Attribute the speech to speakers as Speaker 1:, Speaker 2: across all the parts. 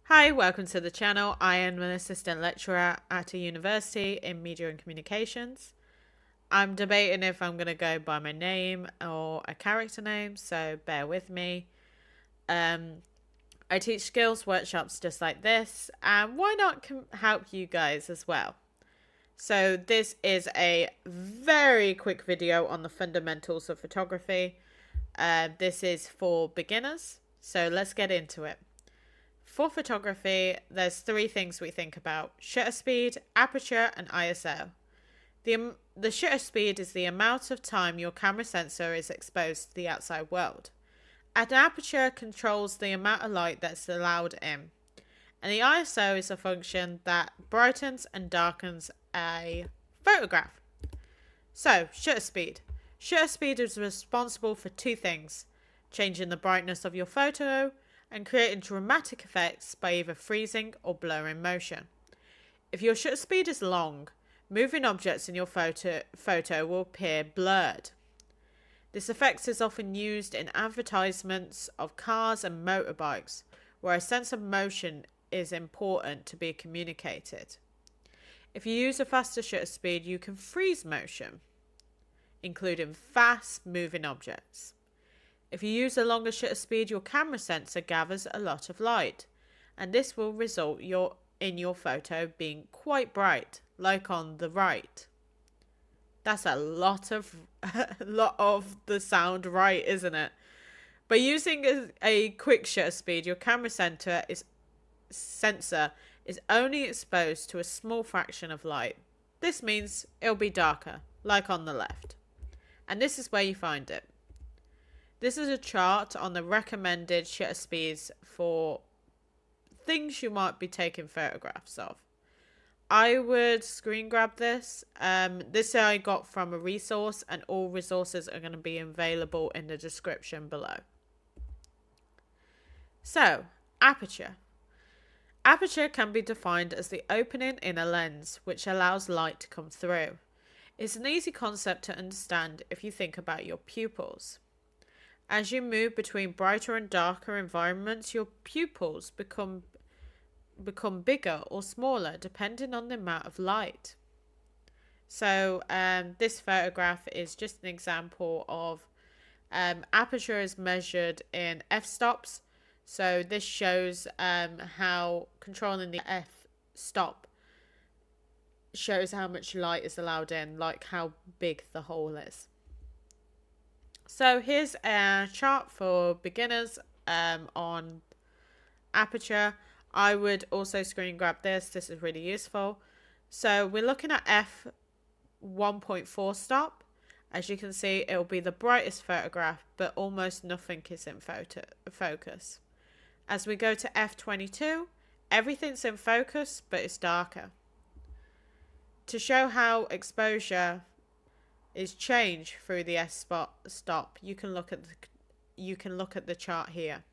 Speaker 1: Hi, welcome to the channel. I am an assistant lecturer at a university in media and communications. I'm debating if I'm going to go by my name or a character name, so bear with me. I teach skills workshops just like this, and why not help you guys as well? So this is a very quick video on the fundamentals of photography. This is for beginners, so let's get into it. For photography, there's three things we think about: shutter speed, aperture, and ISO. The shutter speed is the amount of time your camera sensor is exposed to the outside world. An aperture controls the amount of light that's allowed in. And the ISO is a function that brightens and darkens a photograph. So, shutter speed. Shutter speed is responsible for two things: changing the brightness of your photo and creating dramatic effects by either freezing or blurring motion. If your shutter speed is long, moving objects in your photo will appear blurred. This effect is often used in advertisements of cars and motorbikes, where a sense of motion is important to be communicated. If you use a faster shutter speed, you can freeze motion, including fast moving objects. If you use a longer shutter speed, your camera sensor gathers a lot of light, and this will result in your photo being quite bright, like on the right. That's a lot of the sound right, isn't it? By using a quick shutter speed, your camera sensor is only exposed to a small fraction of light. This means it'll be darker, like on the left. And this is where you find it. This is a chart on the recommended shutter speeds for things you might be taking photographs of. I would screen grab this. This I got from a resource, and all resources are going to be available in the description below. So, aperture. Aperture can be defined as the opening in a lens which allows light to come through. It's an easy concept to understand if you think about your pupils. As you move between brighter and darker environments, your pupils become bigger or smaller depending on the amount of light. So this photograph is just an example of aperture is measured in f-stops. So this shows how controlling the f-stop shows how much light is allowed in, like how big the hole is. So here's a chart for beginners on aperture. I would also screen grab this. This is really useful. So we're looking at f1.4 stop. As you can see, it will be the brightest photograph, but almost nothing is in focus. As we go to f22, everything's in focus, but it's darker. To show how exposure is changed through the stop, you can look at the chart here.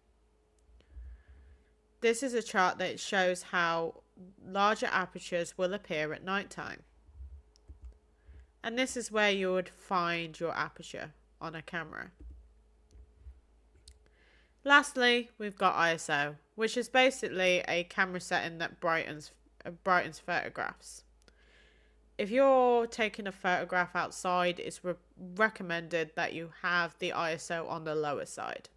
Speaker 1: This is a chart that shows how larger apertures will appear at nighttime. And this is where you would find your aperture on a camera. Lastly, we've got ISO, which is basically a camera setting that brightens photographs. If you're taking a photograph outside, it's recommended that you have the ISO on the lower side.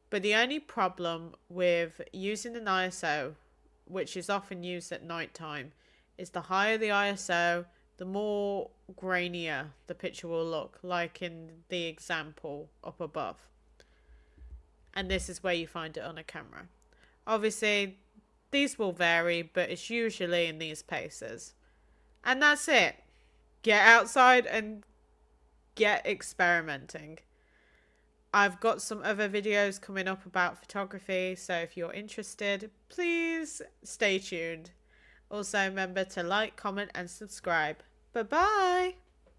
Speaker 1: But the only problem with using an ISO, which is often used at nighttime, is the higher the ISO, the more grainier the picture will look, like in the example up above. And this is where you find it on a camera. Obviously, these will vary, but it's usually in these places. And that's it. Get outside and get experimenting. I've got some other videos coming up about photography, so if you're interested, please stay tuned. Also, remember to like, comment, and subscribe. Bye-bye!